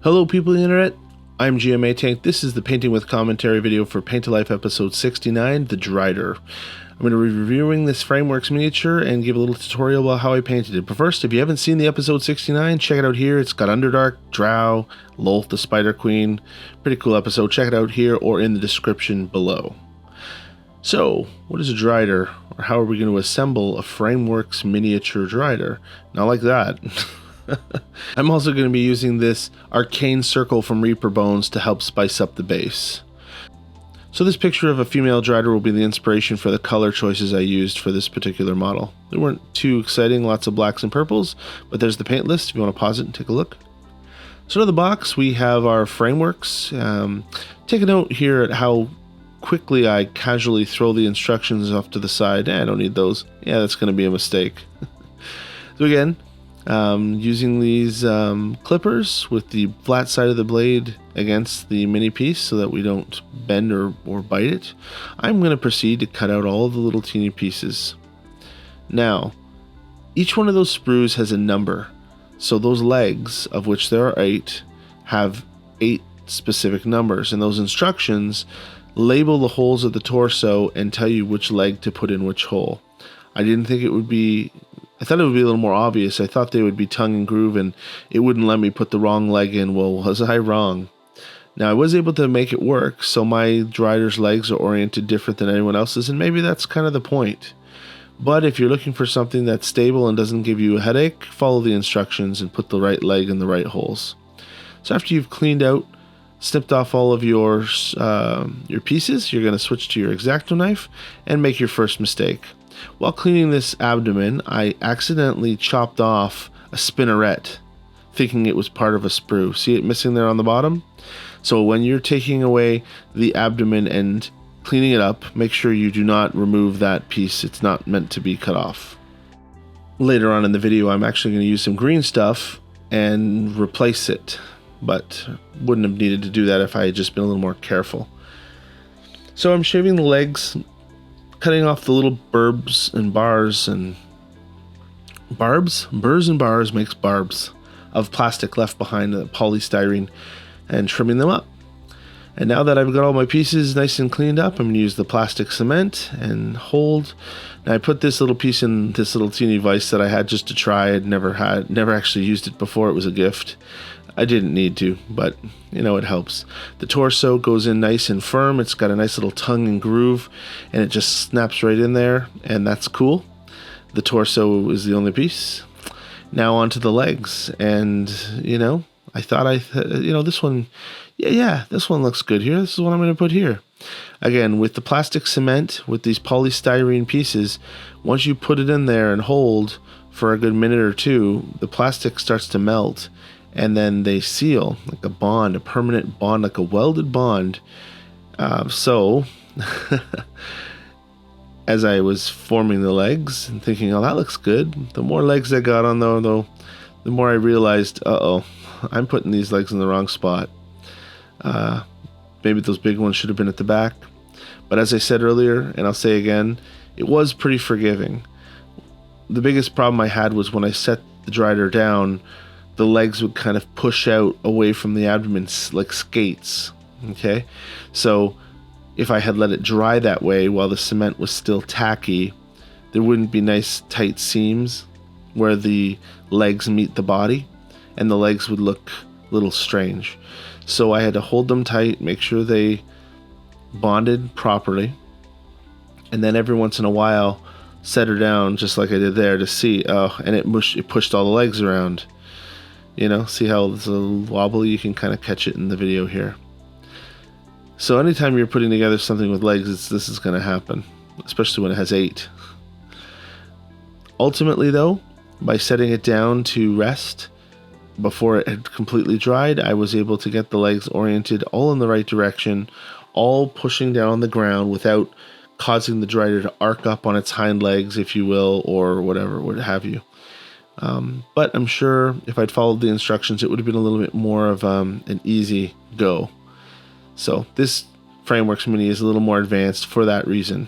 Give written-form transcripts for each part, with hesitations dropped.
Hello people of the internet, I'm GM Atank. This is the painting with commentary video for Paint to Life episode 69, the Drider. I'm going to be reviewing this Frameworks miniature and give a little tutorial about how I painted it. But first, if you haven't seen the episode 69, check it out here. It's got Underdark, Drow, Lolth, the Spider Queen. Pretty cool episode. Check it out here or in the description below. So, what is a Drider? Or how are we going to assemble a Frameworks miniature Drider? Not like that. I'm also going to be using this arcane circle from Reaper Bones to help spice up the base. So this picture of a female Drider will be the inspiration for the color choices I used for this particular model. They weren't too exciting, lots of blacks and purples, but there's the paint list if you want to pause it and take a look. So to the box we have our frameworks. Take a note here at how quickly I casually throw the instructions off to the side. I don't need those. Yeah, that's going to be a mistake. So again, using these clippers with the flat side of the blade against the mini piece so that we don't bend or bite it, I'm going to proceed to cut out all of the little teeny pieces. Now, each one of those sprues has a number, so those legs, of which there are 8, have 8 specific numbers, and those instructions label the holes of the torso and tell you which leg to put in which hole. I thought it would be a little more obvious. I thought they would be tongue and groove and it wouldn't let me put the wrong leg in. Well, was I wrong? Now, I was able to make it work, so my Drider's legs are oriented different than anyone else's, and maybe that's kind of the point. But if you're looking for something that's stable and doesn't give you a headache, follow the instructions and put the right leg in the right holes. So after you've cleaned out, snipped off all of your pieces, you're going to switch to your X-Acto knife and make your first mistake. While cleaning this abdomen, I accidentally chopped off a spinneret, thinking it was part of a sprue. See it missing there on the bottom? So when you're taking away the abdomen and cleaning it up, make sure you do not remove that piece. It's not meant to be cut off. Later on in the video, I'm actually going to use some green stuff and replace it, but wouldn't have needed to do that if I had just been a little more careful. So I'm shaving the legs, cutting off the little burbs and bars and barbs. Burrs and bars makes barbs of plastic left behind, the polystyrene, and trimming them up. And now that I've got all my pieces nice and cleaned up, I'm going to use the plastic cement and hold. Now I put this little piece in this little teeny vise that I had just to try. I'd never actually used it before. It was a gift. I didn't need to, but you know, it helps. The torso goes in nice and firm. It's got a nice little tongue and groove, and it just snaps right in there, and that's cool. The torso is the only piece. Now onto the legs, and you know, I thought this one, this one looks good here. This is what I'm going to put here. Again, with the plastic cement, with these polystyrene pieces, once you put it in there and hold for a good minute or two, the plastic starts to melt. And then they seal like a bond, a permanent bond, like a welded bond. So, as I was forming the legs and thinking, oh, that looks good. The more legs I got on though, the more I realized, I'm putting these legs in the wrong spot. Maybe those big ones should have been at the back. But as I said earlier, and I'll say again, it was pretty forgiving. The biggest problem I had was when I set the Drider down, the legs would kind of push out away from the abdomen like skates, okay? So if I had let it dry that way while the cement was still tacky, there wouldn't be nice tight seams where the legs meet the body, and the legs would look a little strange. So I had to hold them tight, make sure they bonded properly, and then every once in a while set her down just like I did there to see, and it pushed all the legs around. You know, see how it's a little wobbly? You can kind of catch it in the video here. So anytime you're putting together something with legs, this is going to happen, especially when it has 8. Ultimately, though, by setting it down to rest before it had completely dried, I was able to get the legs oriented all in the right direction, all pushing down on the ground without causing the Drider to arc up on its hind legs, if you will, or whatever, what have you. But I'm sure if I'd followed the instructions, it would have been a little bit more of an easy go. So this Frameworks Mini is a little more advanced for that reason.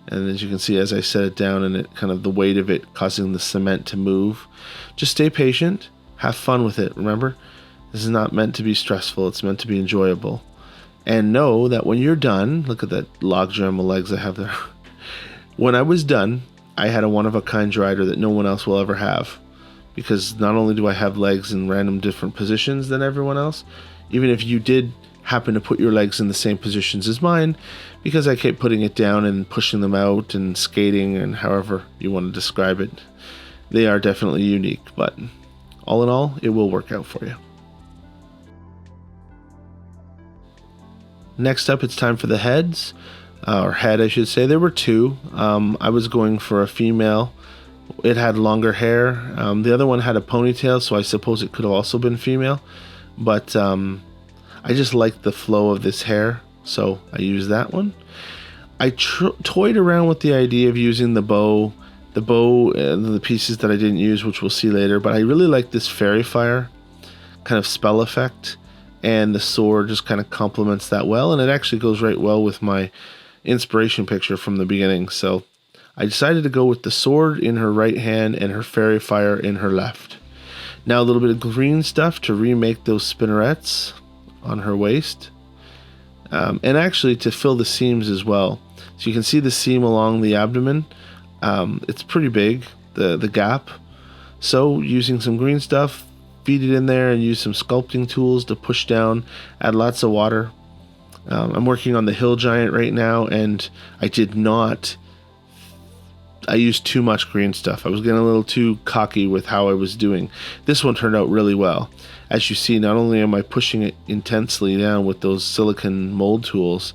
And as you can see, as I set it down and it kind of the weight of it causing the cement to move, just stay patient, have fun with it. Remember, This is not meant to be stressful. It's meant to be enjoyable. And know that when you're done, look at that logjam of legs I have there. When I was done, I had a one-of-a-kind Drider that no one else will ever have. Because not only do I have legs in random different positions than everyone else, even if you did happen to put your legs in the same positions as mine, because I kept putting it down and pushing them out and skating and however you want to describe it, they are definitely unique. But all in all, it will work out for you. Next up, it's time for the heads, or head I should say. There were two. I was going for a female. It had longer hair. The other one had a ponytail, so I suppose it could have also been female. But I just liked the flow of this hair, so I used that one. I toyed around with the idea of using the bow and the pieces that I didn't use, which we'll see later. But I really like this fairy fire kind of spell effect. And the sword just kind of complements that well, and it actually goes right well with my inspiration picture from the beginning. So I decided to go with the sword in her right hand and her fairy fire in her left. Now a little bit of green stuff to remake those spinnerets on her waist, and actually to fill the seams as well. So you can see the seam along the abdomen. It's pretty big, the gap. So using some green stuff, feed it in there and use some sculpting tools to push down, add lots of water. I'm working on the hill giant right now, and I used too much green stuff. I was getting a little too cocky with how I was doing. This one turned out really well. As you see, not only am I pushing it intensely down with those silicone mold tools,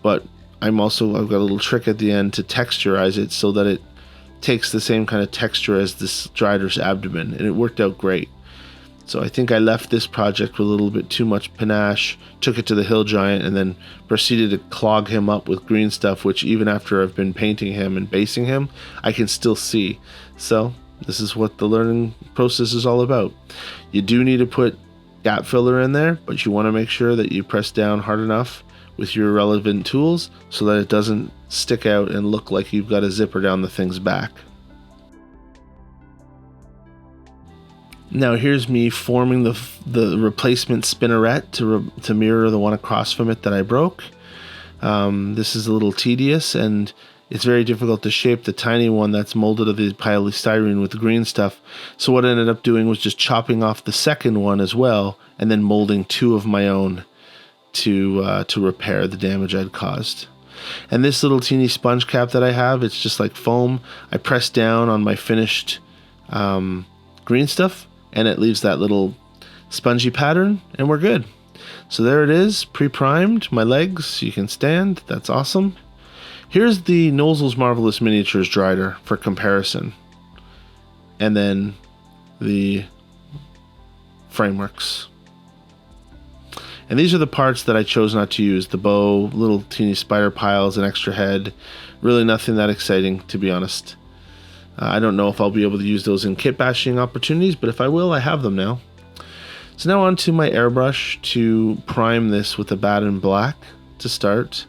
but I've got a little trick at the end to texturize it so that it takes the same kind of texture as this Drider's abdomen, and it worked out great. So I think I left this project with a little bit too much panache, took it to the hill giant, and then proceeded to clog him up with green stuff, which even after I've been painting him and basing him, I can still see. So this is what the learning process is all about. You do need to put gap filler in there, but you want to make sure that you press down hard enough with your relevant tools so that it doesn't stick out and look like you've got a zipper down the thing's back. Now here's me forming the replacement spinneret to mirror the one across from it that I broke. This is a little tedious, and it's very difficult to shape the tiny one that's molded of the polystyrene with the green stuff. So what I ended up doing was just chopping off the second one as well, and then molding two of my own to repair the damage I'd caused. And this little teeny sponge cap that I have, it's just like foam. I press down on my finished green stuff, and it leaves that little spongy pattern, and we're good. So there it is, pre-primed. My legs, you can stand. That's awesome. Here's the Nozel's Marvelous Miniatures Drider for comparison. And then the frameworks. And these are the parts that I chose not to use. The bow, little teeny spider piles, an extra head. Really nothing that exciting, to be honest. I don't know if I'll be able to use those in kit bashing opportunities, but if I will, I have them now. So now on to my airbrush to prime this with a Baden Black to start.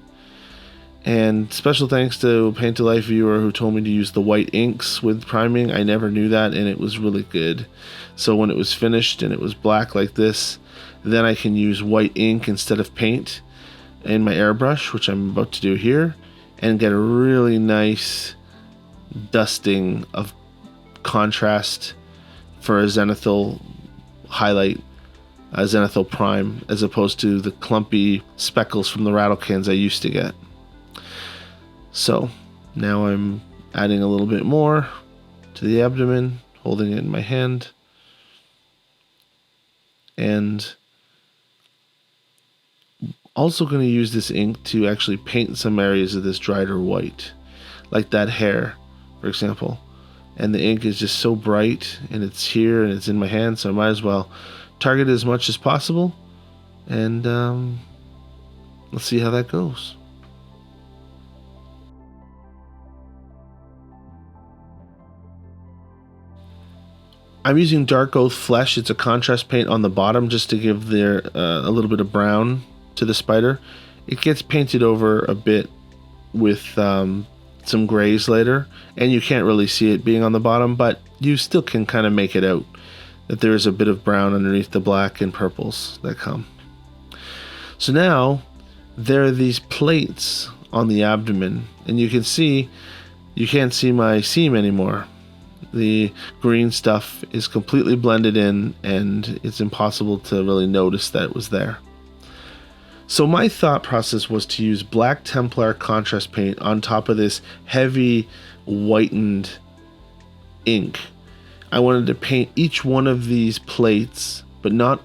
And special thanks to Paint to Life viewer who told me to use the white inks with priming. I never knew that, and it was really good. So when it was finished and it was black like this, then I can use white ink instead of paint in my airbrush, which I'm about to do here, and get a really nice dusting of contrast for a zenithal highlight, a zenithal prime, as opposed to the clumpy speckles from the rattlekins I used to get. So now I'm adding a little bit more to the abdomen, holding it in my hand, and also going to use this ink to actually paint some areas of this Drider white, like that hair, for example. And the ink is just so bright, and it's here and it's in my hand, so I might as well target it as much as possible, and let's see how that goes. I'm using Dark Oath Flesh. It's a contrast paint on the bottom just to give there a little bit of brown to the spider. It gets painted over a bit with some grays later, and you can't really see it being on the bottom, but you still can kind of make it out. that there is a bit of brown underneath the black and purples that come. So now there are these plates on the abdomen, and you can see, you can't see my seam anymore. The green stuff is completely blended in, and it's impossible to really notice that it was there. So my thought process was to use black Templar contrast paint on top of this heavy whitened ink. I wanted to paint each one of these plates, but not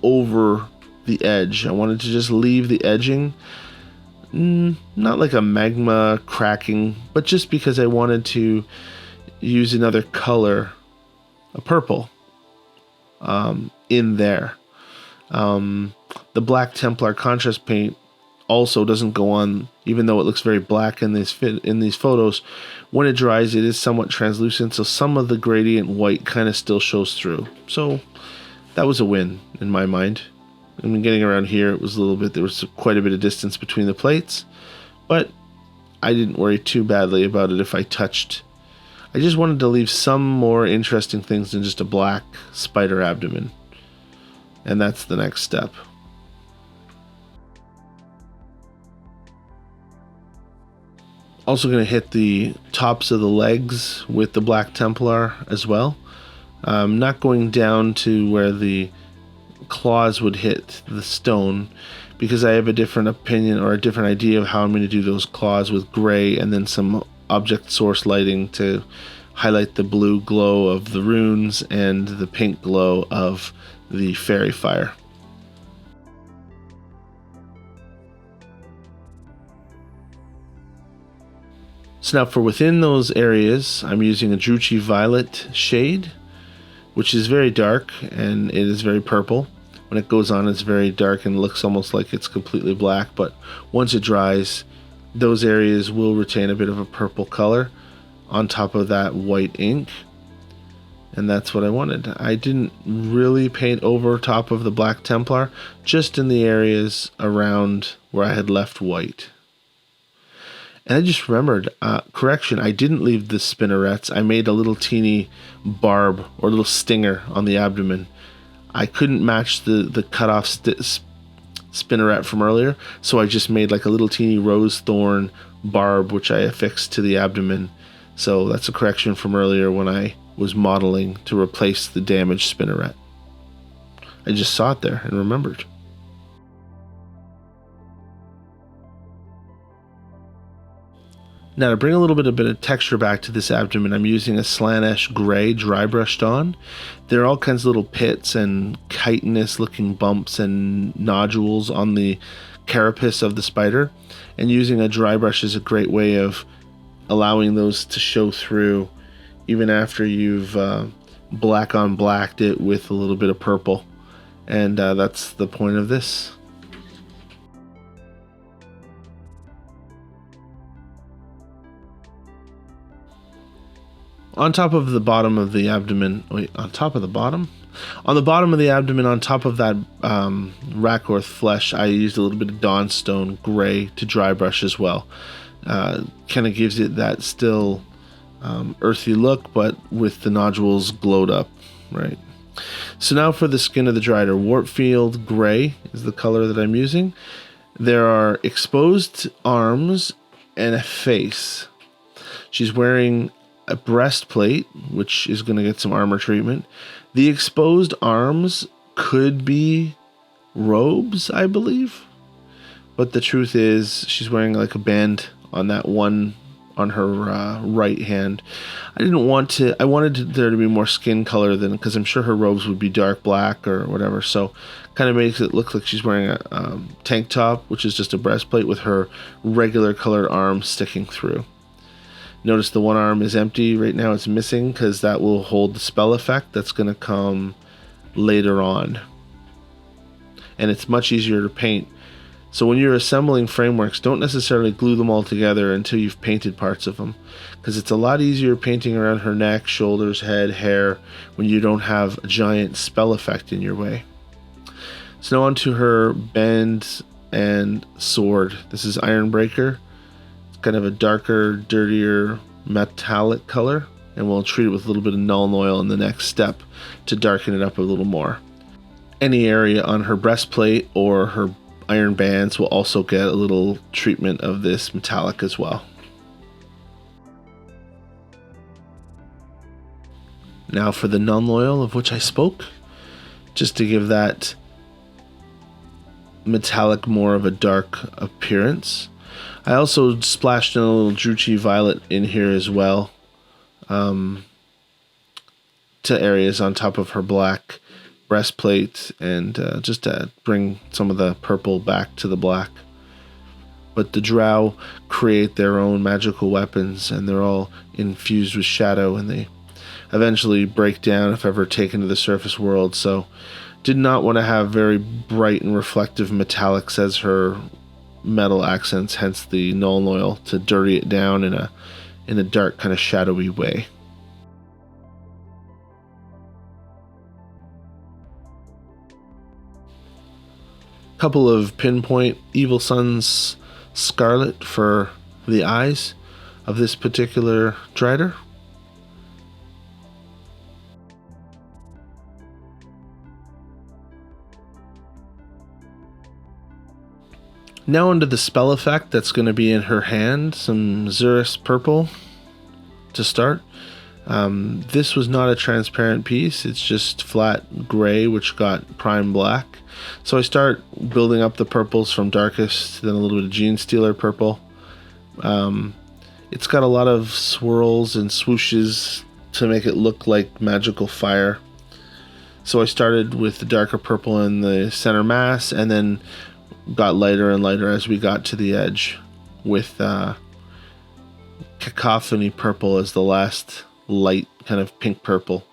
over the edge. I wanted to just leave the edging, not like a magma cracking, but just because I wanted to use another color, a purple, in there. The black Templar contrast paint also doesn't go on, even though it looks very black in these photos. When it dries, it is somewhat translucent, so some of the gradient white kind of still shows through. So that was a win in my mind. I mean, getting around here, it was a little bit, there was quite a bit of distance between the plates, but I didn't worry too badly about it if I touched. I just wanted to leave some more interesting things than just a black spider abdomen. And that's the next step. Also going to hit the tops of the legs with the black Templar as well. I'm not going down to where the claws would hit the stone, because I have a different opinion or a different idea of how I'm going to do those claws with gray and then some object source lighting to highlight the blue glow of the runes and the pink glow of the fairy fire. So now for within those areas, I'm using a Druchii Violet shade, which is very dark and it is very purple. When it goes on, it's very dark and looks almost like it's completely black, but once it dries, those areas will retain a bit of a purple color on top of that white ink. And that's what I wanted. I didn't really paint over top of the black Templar, just in the areas around where I had left white. And I just remembered, correction, I didn't leave the spinnerets. I made a little teeny barb or little stinger on the abdomen. I couldn't match the cutoff spinneret from earlier, so I just made like a little teeny rose thorn barb, which I affixed to the abdomen. So that's a correction from earlier when I was modeling to replace the damaged spinneret. I just saw it there and remembered. Now to bring a bit of texture back to this abdomen, I'm using a Slaanesh gray dry brushed on. There are all kinds of little pits and chitinous looking bumps and nodules on the carapace of the spider, and using a dry brush is a great way of allowing those to show through even after you've black on blacked it with a little bit of purple. And that's the point of this. On top of the bottom of the abdomen, on the bottom of the abdomen, on top of that Rakorth flesh, I used a little bit of Dawnstone gray to dry brush as well. Kind of gives it that still earthy look, but with the nodules glowed up, right? So now for the skin of the Drider, Warpfield gray is the color that I'm using. There are exposed arms and a face. She's wearing a breastplate, which is going to get some armor treatment. The exposed arms could be robes, I believe, but the truth is she's wearing like a band on that one on her right hand. I wanted there to be more skin color than, because I'm sure her robes would be dark black or whatever, so kind of makes it look like she's wearing a tank top, which is just a breastplate with her regular colored arms sticking through. Notice the one arm is empty right now. It's missing because that will hold the spell effect that's going to come later on. And it's much easier to paint. So when you're assembling frameworks, don't necessarily glue them all together until you've painted parts of them, because it's a lot easier painting around her neck, shoulders, head, hair when you don't have a giant spell effect in your way. So now onto her band and sword. This is Ironbreaker. Kind of a darker, dirtier, metallic color. and we'll treat it with a little bit of Nuln Oil in the next step to darken it up a little more. Any area on her breastplate or her iron bands will also get a little treatment of this metallic as well. Now for the Nuln Oil of which I spoke, just to give that metallic more of a dark appearance. I also splashed in a little Druchii Violet in here as well, to areas on top of her black breastplate, and just to bring some of the purple back to the black. But the Drow create their own magical weapons, and they're all infused with shadow, and they eventually break down if ever taken to the surface world, so did not want to have very bright and reflective metallics as her metal accents, hence the Nuln Oil to dirty it down in a dark kind of shadowy way. Couple of pinpoint Evil Sun's Scarlet for the eyes of this particular Drider. Now onto the spell effect that's going to be in her hand, some Xurus purple to start. This was not a transparent piece, it's just flat gray which got prime black. So I start building up the purples from darkest, then a little bit of Gene Stealer purple. It's got a lot of swirls and swooshes to make it look like magical fire. So I started with the darker purple in the center mass, and then got lighter and lighter as we got to the edge, with Cacophony purple as the last light kind of pink purple.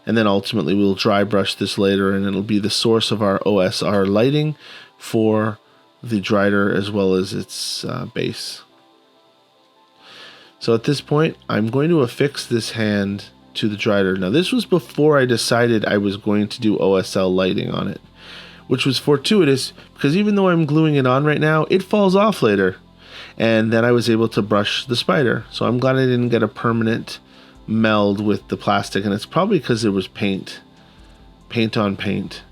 And then ultimately we'll dry brush this later, and it'll be the source of our OSR lighting for the Drider as well as its base. So at this point I'm going to affix this hand to the Drider. Now this was before I decided I was going to do OSL lighting on it, which was fortuitous because even though I'm gluing it on right now, it falls off later. And then I was able to brush the spider. So I'm glad I didn't get a permanent meld with the plastic, and it's probably because it was paint on paint.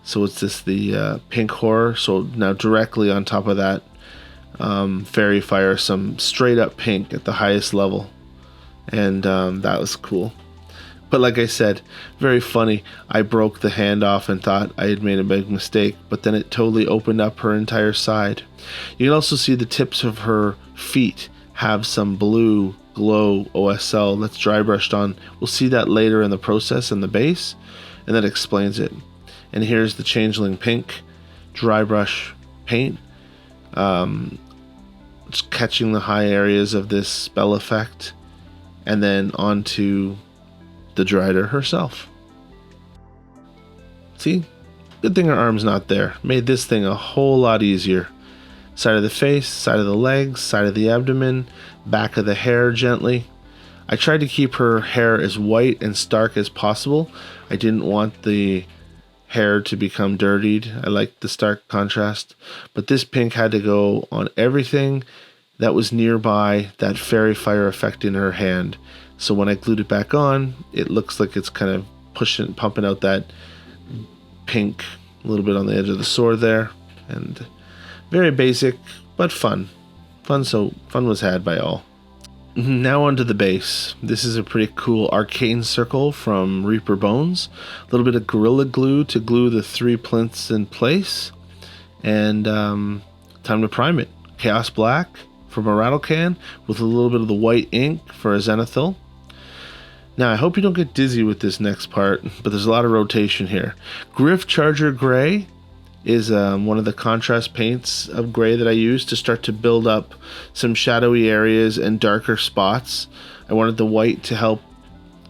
So it's the pink horror. So now directly on top of that, fairy fire, some straight up pink at the highest level, and that was cool. But like I said, very funny. I broke the hand off and thought I had made a big mistake, but then it totally opened up her entire side. You can also see the tips of her feet have some blue glow OSL that's dry brushed on. We'll see that later in the process in the base, and that explains it. And here's the changeling pink dry brush paint. Just catching the high areas of this spell effect, and then onto the Drider herself. See? Good thing her arm's not there. Made this thing a whole lot easier. Side of the face, side of the legs, side of the abdomen, back of the hair gently. I tried to keep her hair as white and stark as possible. I didn't want the hair to become dirtied. I liked the stark contrast. But this pink had to go on everything that was nearby that fairy fire effect in her hand. So when I glued it back on, it looks like it's kind of pumping out that pink a little bit on the edge of the sword there. And very basic, but fun. Fun was had by all. Now onto the base. This is a pretty cool arcane circle from Reaper Bones. A little bit of Gorilla Glue to glue the 3 plinths in place. And time to prime it. Chaos Black from a rattle can with a little bit of the white ink for a zenithal. Now I hope you don't get dizzy with this next part, but there's a lot of rotation here. Griff Charger Gray is one of the contrast paints of gray that I used to start to build up some shadowy areas and darker spots. I wanted the white to help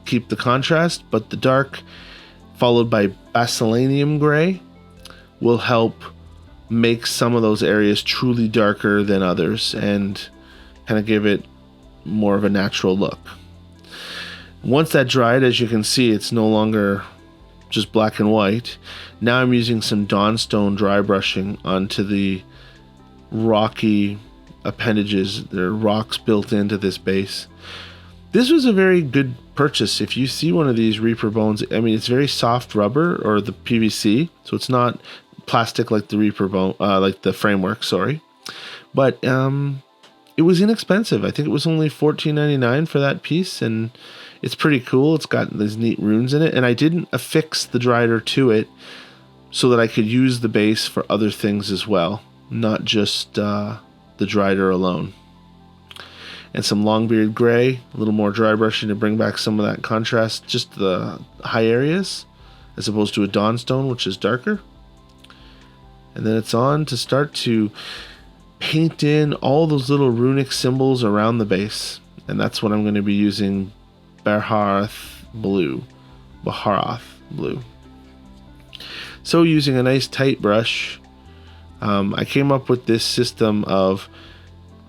keep the contrast, but the dark followed by Basilanium Gray will help make some of those areas truly darker than others and kind of give it more of a natural look. Once that dried, as you can see, it's no longer just black and white. Now I'm using some Dawnstone dry brushing onto the rocky appendages. There are rocks built into this base. This was a very good purchase. If you see one of these Reaper bones, I mean, it's very soft rubber, or the PVC, so it's not plastic like the Reaper bone, like the framework, sorry. But it was inexpensive. I think it was only $14.99 for that piece, and it's pretty cool. It's got these neat runes in it, and I didn't affix the Drider to it so that I could use the base for other things as well, not just the Drider alone. And some Longbeard Gray, a little more dry brushing to bring back some of that contrast, just the high areas, as opposed to a Dawnstone, which is darker. And then it's on to start to paint in all those little runic symbols around the base. And that's what I'm going to be using Baharath Blue. So using a nice tight brush, I came up with this system of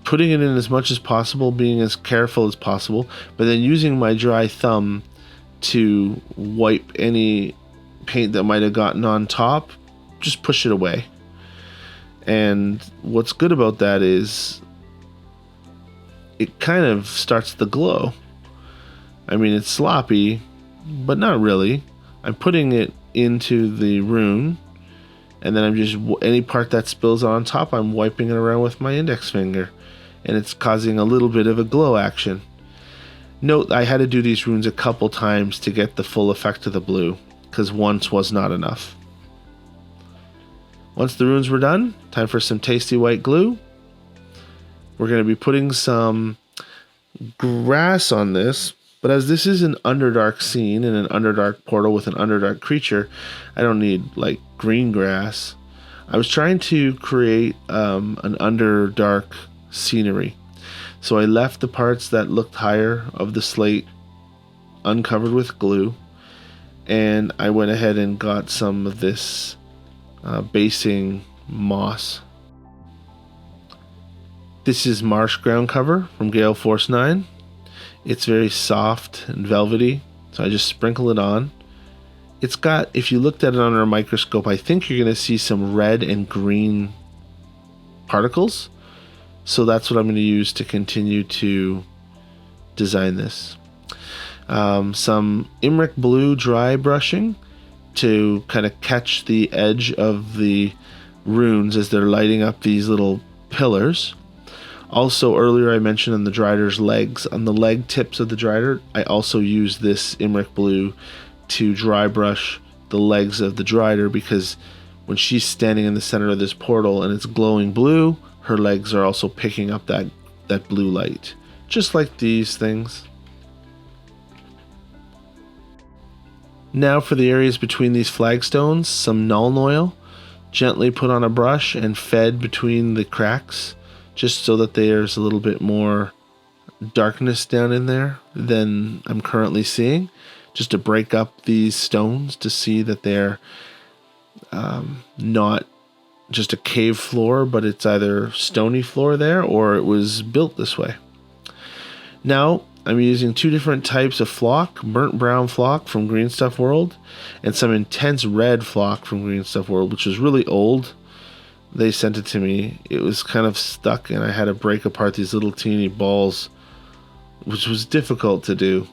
putting it in as much as possible, being as careful as possible, but then using my dry thumb to wipe any paint that might have gotten on top, just push it away. And what's good about that is it kind of starts to glow. I mean, it's sloppy, but not really. I'm putting it into the rune, and then I'm just, any part that spills on top, I'm wiping it around with my index finger, and it's causing a little bit of a glow action. Note, I had to do these runes a couple times to get the full effect of the blue, because once was not enough. Once the runes were done, time for some tasty white glue. We're going to be putting some grass on this, but as this is an Underdark scene and an Underdark portal with an Underdark creature, I don't need like green grass. I was trying to create an Underdark scenery. So I left the parts that looked higher of the slate uncovered with glue, and I went ahead and got some of this basing moss. This is marsh ground cover from Gale Force 9. It's very soft and velvety, so I just sprinkle it on. It's got, if you looked at it under a microscope, I think you're going to see some red and green particles. So that's what I'm going to use to continue to design this. Some Imric Blue dry brushing to kind of catch the edge of the runes as they're lighting up these little pillars. Also, earlier I mentioned on the Drider's legs, on the leg tips of the Drider, I also use this Imric Blue to dry brush the legs of the Drider, because when she's standing in the center of this portal and it's glowing blue, her legs are also picking up that blue light, just like these things. Now for the areas between these flagstones, some Nuln Oil, gently put on a brush and fed between the cracks, just so that there's a little bit more darkness down in there than I'm currently seeing, just to break up these stones to see that they're not just a cave floor, but it's either stony floor there or it was built this way. Now I'm using two different types of flock, burnt brown flock from Green Stuff World and some intense red flock from Green Stuff World, which was really old. They sent it to me. It was kind of stuck and I had to break apart these little teeny balls, which was difficult to do.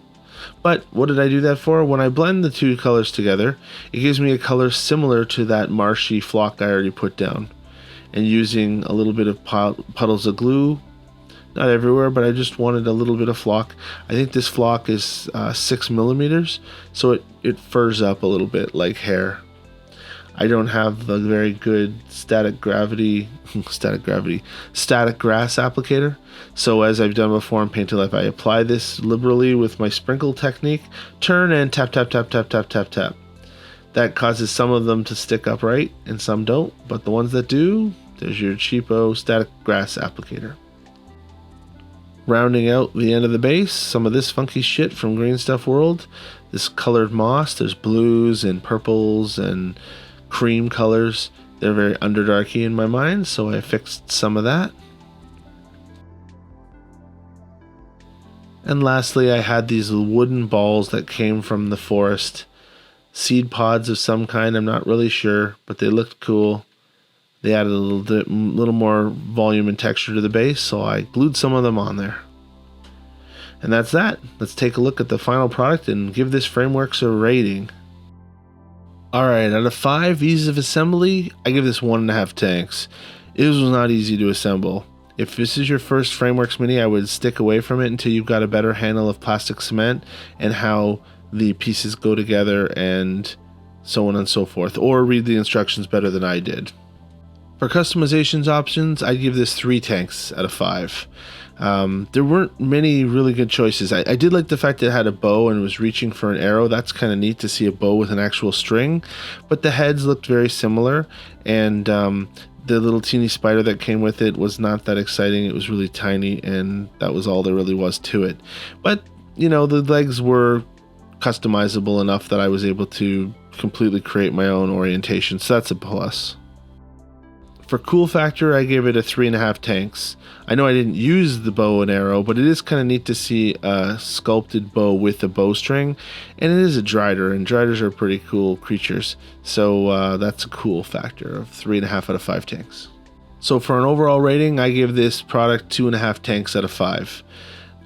But what did I do that for? When I blend the two colors together, it gives me a color similar to that marshy flock I already put down. And using a little bit of puddles of glue, not everywhere, but I just wanted a little bit of flock. I think this flock is 6 millimeters, so it furs up a little bit like hair. I don't have the very good static grass applicator. So as I've done before in Painted Life, I apply this liberally with my sprinkle technique, turn and tap, tap, tap, tap, tap, tap, tap. That causes some of them to stick upright and some don't, but the ones that do, there's your cheapo static grass applicator. Rounding out the end of the base, some of this funky shit from Green Stuff World. This colored moss, there's blues and purples and cream colors. They're very Underdarky in my mind, so I fixed some of that. And lastly, I had these wooden balls that came from the forest. Seed pods of some kind, I'm not really sure, but they looked cool. They added a little more volume and texture to the base, so I glued some of them on there. And that's that. Let's take a look at the final product and give this Frameworks a rating. Alright, out of 5 ease of assembly, I give this 1.5 tanks. It was not easy to assemble. If this is your first Frameworks mini, I would stick away from it until you've got a better handle of plastic cement and how the pieces go together and so on and so forth, or read the instructions better than I did. For customizations options, I'd give this 3 tanks out of 5. There weren't many really good choices. I did like the fact that it had a bow and was reaching for an arrow. That's kind of neat to see a bow with an actual string, but the heads looked very similar, and the little teeny spider that came with it was not that exciting. It was really tiny, and that was all there really was to it. But, you know, the legs were customizable enough that I was able to completely create my own orientation, so that's a plus. For cool factor, I gave it a 3.5 tanks. I know I didn't use the bow and arrow, but it is kind of neat to see a sculpted bow with a bowstring, and it is a Drider, and Driders are pretty cool creatures, so that's a cool factor of 3.5 out of 5 tanks. So for an overall rating, I give this product 2.5 tanks out of 5.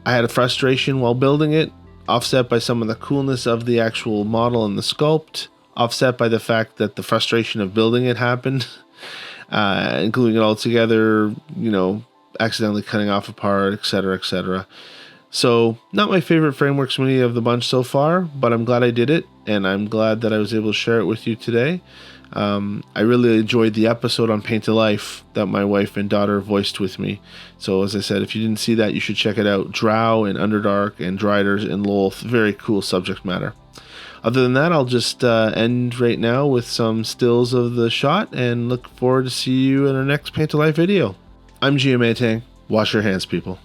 I had a frustration while building it, offset by some of the coolness of the actual model and the sculpt, offset by the fact that the frustration of building it happened. Gluing it all together, you know, accidentally cutting off a part, etc., etc. So, not my favorite Frameworks mini of the bunch so far, but I'm glad I did it, and I'm glad that I was able to share it with you today. I really enjoyed the episode on Paint to Life that my wife and daughter voiced with me. So, as I said, if you didn't see that, you should check it out. Drow and Underdark and Driders and Lolth, very cool subject matter. Other than that, I'll just end right now with some stills of the shot and look forward to see you in our next Paint to Life video. I'm GM Atank. Wash your hands, people.